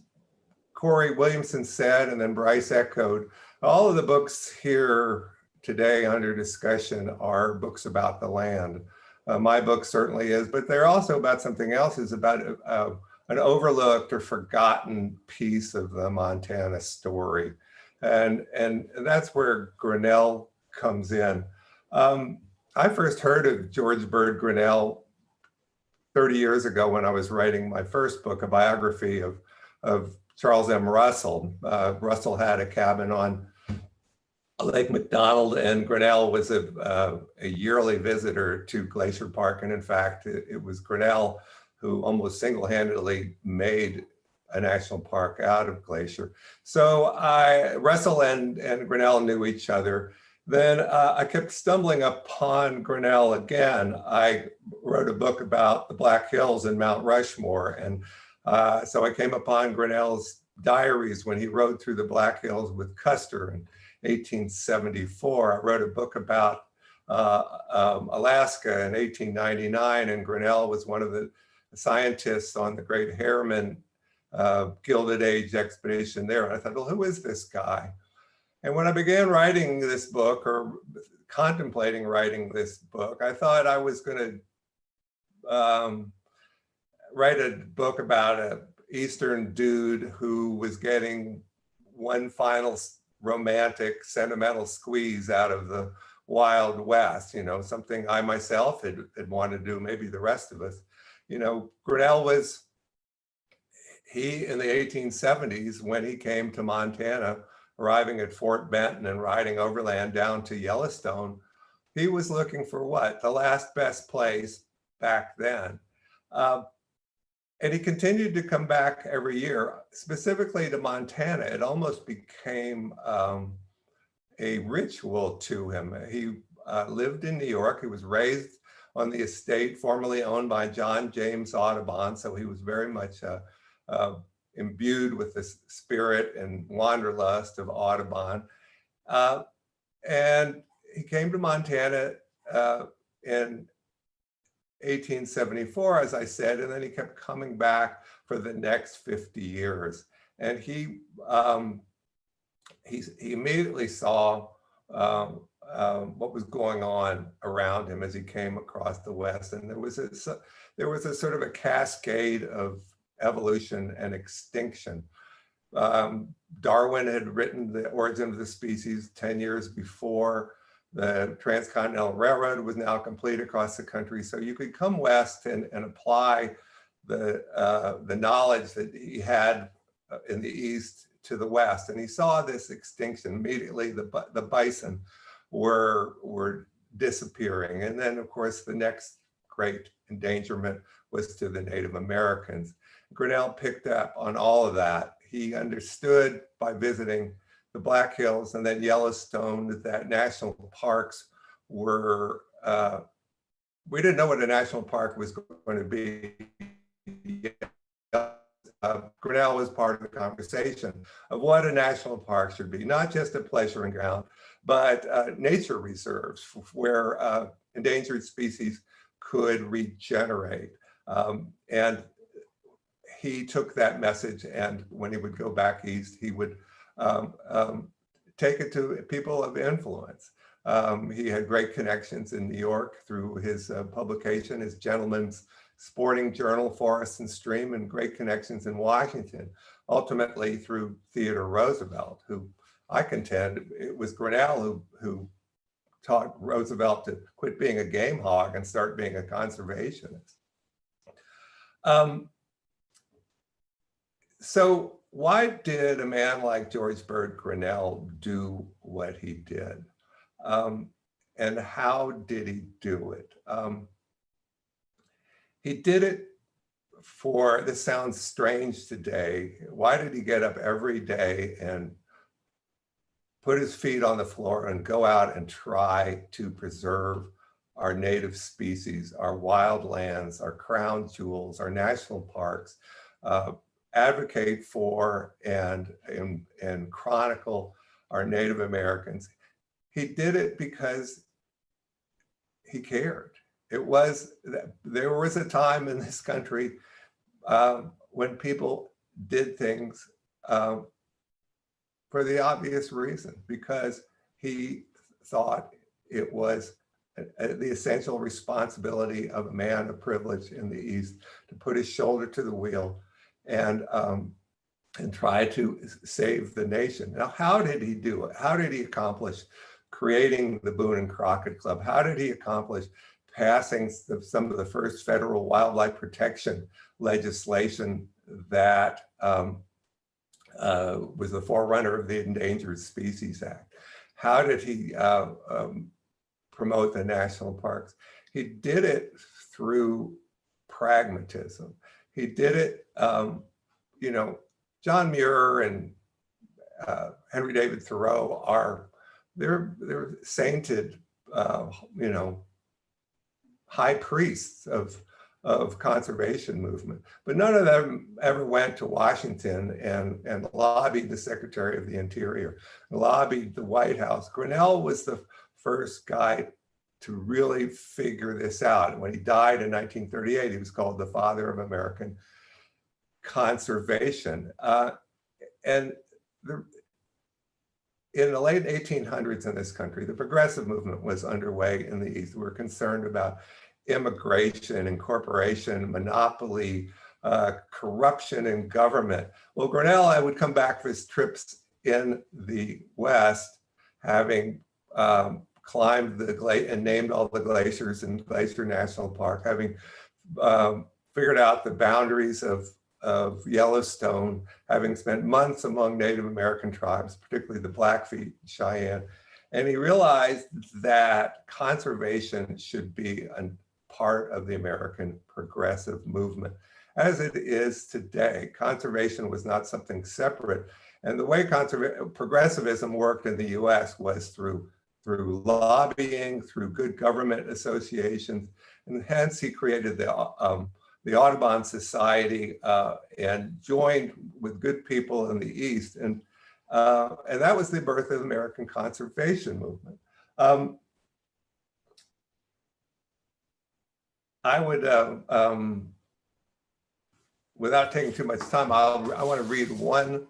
Corrie Williamson said, and then Bryce echoed, all of the books here today under discussion are books about the land. My book certainly is, but they're also about something else. It's about an overlooked or forgotten piece of the Montana story. And that's where Grinnell comes in. I first heard of George Bird Grinnell 30 years ago when I was writing my first book, a biography of Charles M. Russell. Russell had a cabin on Lake McDonald, and Grinnell was a yearly visitor to Glacier Park. And in fact, it was Grinnell who almost single-handedly made a national park out of Glacier. So Russell and Grinnell knew each other. Then I kept stumbling upon Grinnell again. I wrote a book about the Black Hills and Mount Rushmore. And so I came upon Grinnell's diaries when he rode through the Black Hills with Custer in 1874. I wrote a book about Alaska in 1899, and Grinnell was one of the scientists on the Great Harriman Gilded Age expedition there. And I thought, well, who is this guy? And when I began writing this book, or contemplating writing this book, I thought I was going to write a book about an Eastern dude who was getting one final romantic, sentimental squeeze out of the Wild West, something I myself had wanted to do, maybe the rest of us. Grinnell was, in the 1870s, when he came to Montana, arriving at Fort Benton and riding overland down to Yellowstone, he was looking for what? The last best place back then. And he continued to come back every year, specifically to Montana. It almost became a ritual to him. He lived in New York. He was raised on the estate formerly owned by John James Audubon, so he was very much imbued with the spirit and wanderlust of Audubon. And he came to Montana in 1874, as I said, and then he kept coming back for the next 50 years. And he immediately saw what was going on around him as he came across the West. And there was a sort of a cascade of evolution and extinction. Darwin had written The Origin of the Species 10 years before. The Transcontinental Railroad was now complete across the country. So you could come west and apply the knowledge that he had in the East to the West. And he saw this extinction immediately. The bison were disappearing. And then, of course, the next great endangerment was to the Native Americans. Grinnell picked up on all of that. He understood by visiting the Black Hills and then Yellowstone that national parks were, we didn't know what a national park was going to be. Grinnell was part of the conversation of what a national park should be, not just a pleasuring ground, but nature reserves where endangered species could regenerate. And he took that message, and when he would go back east, he would take it to people of influence. He had great connections in New York through his publication, his Gentleman's Sporting Journal, Forest and Stream, and great connections in Washington, ultimately through Theodore Roosevelt, who I contend it was Grinnell who taught Roosevelt to quit being a game hog and start being a conservationist. So why did a man like George Bird Grinnell do what he did? And how did he do it? He did it for, this sounds strange today, why did he get up every day and put his feet on the floor and go out and try to preserve our native species, our wild lands, our crown jewels, our national parks, advocate for and chronicle our Native Americans? He did it because he cared. There was a time in this country when people did things for the obvious reason, because he thought it was the essential responsibility of a man of privilege in the East to put his shoulder to the wheel and try to save the nation. Now, how did he do it? How did he accomplish creating the Boone and Crockett Club? How did he accomplish passing some of the first federal wildlife protection legislation that was the forerunner of the Endangered Species Act? How did he promote the national parks? He did it through pragmatism. He did it, John Muir and Henry David Thoreau they're sainted, high priests of conservation movement, but none of them ever went to Washington and lobbied the Secretary of the Interior, lobbied the White House. Grinnell was the first guy to really figure this out. And when he died in 1938, he was called the father of American conservation. And in the late 1800s in this country, the progressive movement was underway in the East. We were concerned about immigration, incorporation, monopoly, corruption in government. Well, Grinnell, I would come back for his trips in the West, having climbed the and named all the glaciers in Glacier National Park, having figured out the boundaries of Yellowstone, having spent months among Native American tribes, particularly the Blackfeet, Cheyenne. And he realized that conservation should be a part of the American progressive movement. As it is today, conservation was not something separate. And the way progressivism worked in the US was through lobbying, through good government associations, and hence he created the Audubon Society and joined with good people in the East. And that was the birth of the American conservation movement. I would, without taking too much time, I want to read one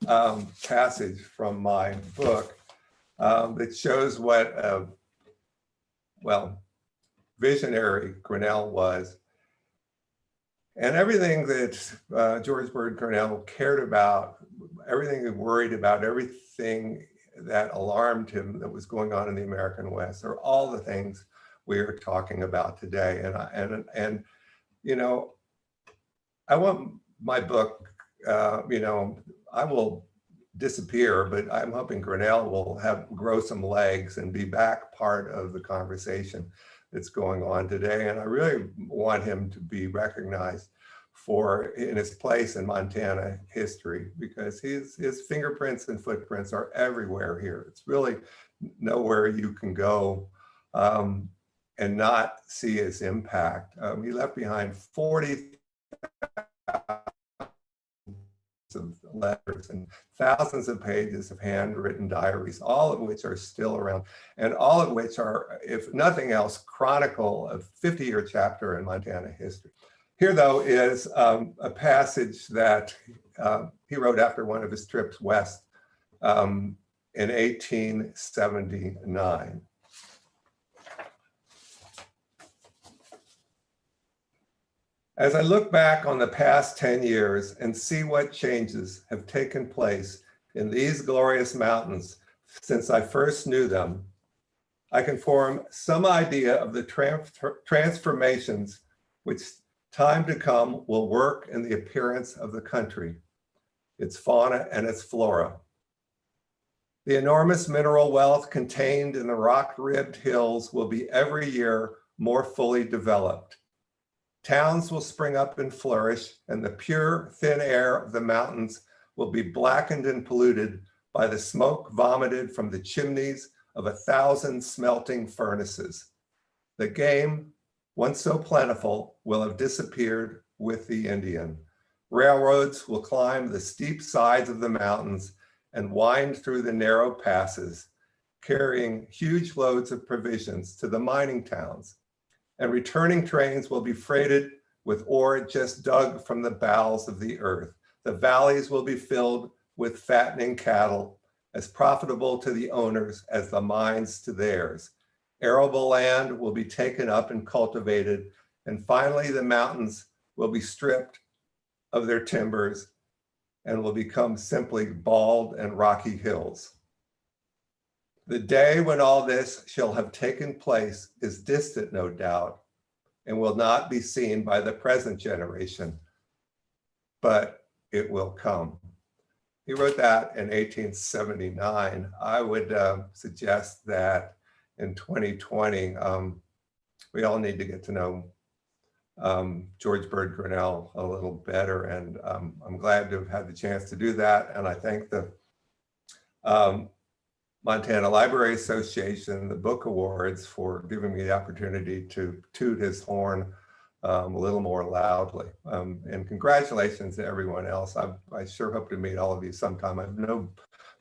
passage from my book that shows what, well, visionary Grinnell was. And everything that George Bird Grinnell cared about, everything he worried about, everything that alarmed him that was going on in the American West are all the things we are talking about today. And you know, I want my book, you know, I will disappear, but I'm hoping Grinnell will grow some legs and be back part of the conversation that's going on today. And I really want him to be recognized in his place in Montana history, because his fingerprints and footprints are everywhere here. It's really nowhere you can go and not see his impact. He left behind 40 of letters and thousands of pages of handwritten diaries, all of which are still around, and all of which are, if nothing else, chronicle a 50-year chapter in Montana history. Here, though, is a passage that he wrote after one of his trips west in 1879. As I look back on the past 10 years and see what changes have taken place in these glorious mountains since I first knew them, I can form some idea of the transformations which time to come will work in the appearance of the country, its fauna and its flora. The enormous mineral wealth contained in the rock-ribbed hills will be every year more fully developed. Towns will spring up and flourish, and the pure, thin air of the mountains will be blackened and polluted by the smoke vomited from the chimneys of 1,000 smelting furnaces. The game, once so plentiful, will have disappeared with the Indian. Railroads will climb the steep sides of the mountains and wind through the narrow passes, carrying huge loads of provisions to the mining towns. And returning trains will be freighted with ore just dug from the bowels of the earth. The valleys will be filled with fattening cattle, as profitable to the owners as the mines to theirs. Arable land will be taken up and cultivated, and finally the mountains will be stripped of their timbers and will become simply bald and rocky hills. The day when all this shall have taken place is distant, no doubt, and will not be seen by the present generation, but it will come. He wrote that in 1879. I would suggest that in 2020, we all need to get to know George Bird Grinnell a little better, and I'm glad to have had the chance to do that. And I thank the Montana Library Association, the Book Awards, for giving me the opportunity to toot his horn a little more loudly. And congratulations to everyone else. I sure hope to meet all of you sometime. I've known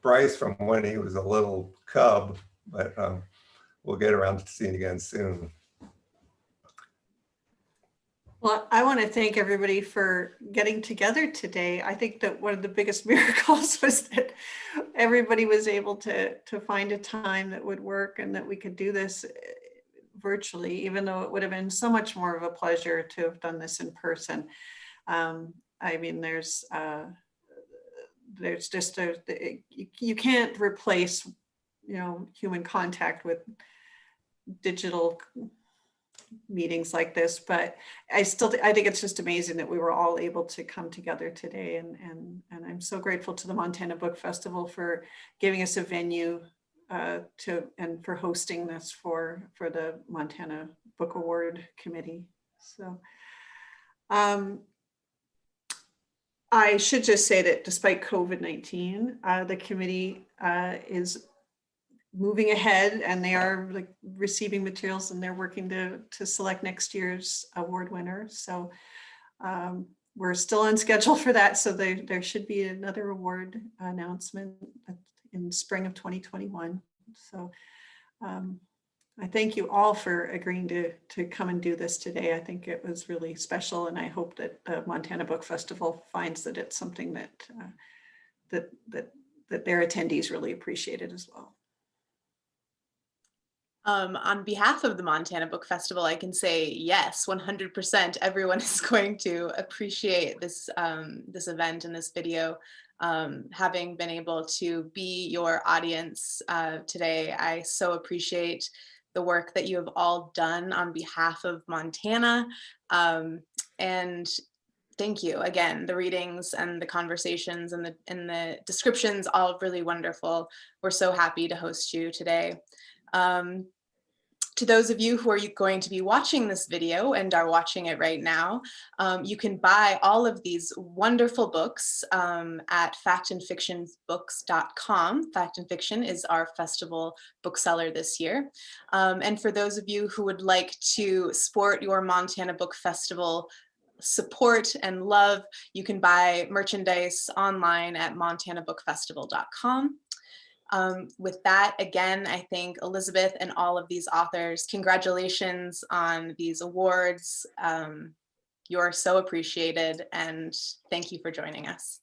Bryce from when he was a little cub, but we'll get around to seeing again soon. Well, I want to thank everybody for getting together today. I think that one of the biggest miracles was that everybody was able to find a time that would work and that we could do this virtually, even though it would have been so much more of a pleasure to have done this in person. I mean, there's just you can't replace, you know, human contact with digital meetings like this, but I think it's just amazing that we were all able to come together today, and I'm so grateful to the Montana Book Festival for giving us a venue and for hosting this for the Montana Book Award Committee. So I should just say that despite COVID-19, the committee is moving ahead, and they are like receiving materials, and they're working to select next year's award winner. So we're still on schedule for that. So there should be another award announcement in spring of 2021. So I thank you all for agreeing to come and do this today. I think it was really special, and I hope that the Montana Book Festival finds that it's something that their attendees really appreciated as well. On behalf of the Montana Book Festival, I can say yes, 100%. Everyone is going to appreciate this this event and this video. Having been able to be your audience today, I so appreciate the work that you have all done on behalf of Montana. And thank you again. The readings and the conversations and the descriptions, all really wonderful. We're so happy to host you today. To those of you who are going to be watching this video and are watching it right now, you can buy all of these wonderful books at factandfictionbooks.com. Fact and Fiction is our festival bookseller this year. And for those of you who would like to sport your Montana Book Festival support and love, you can buy merchandise online at montanabookfestival.com. With that, again, I thank Elizabeth and all of these authors. Congratulations on these awards. You're so appreciated, and thank you for joining us.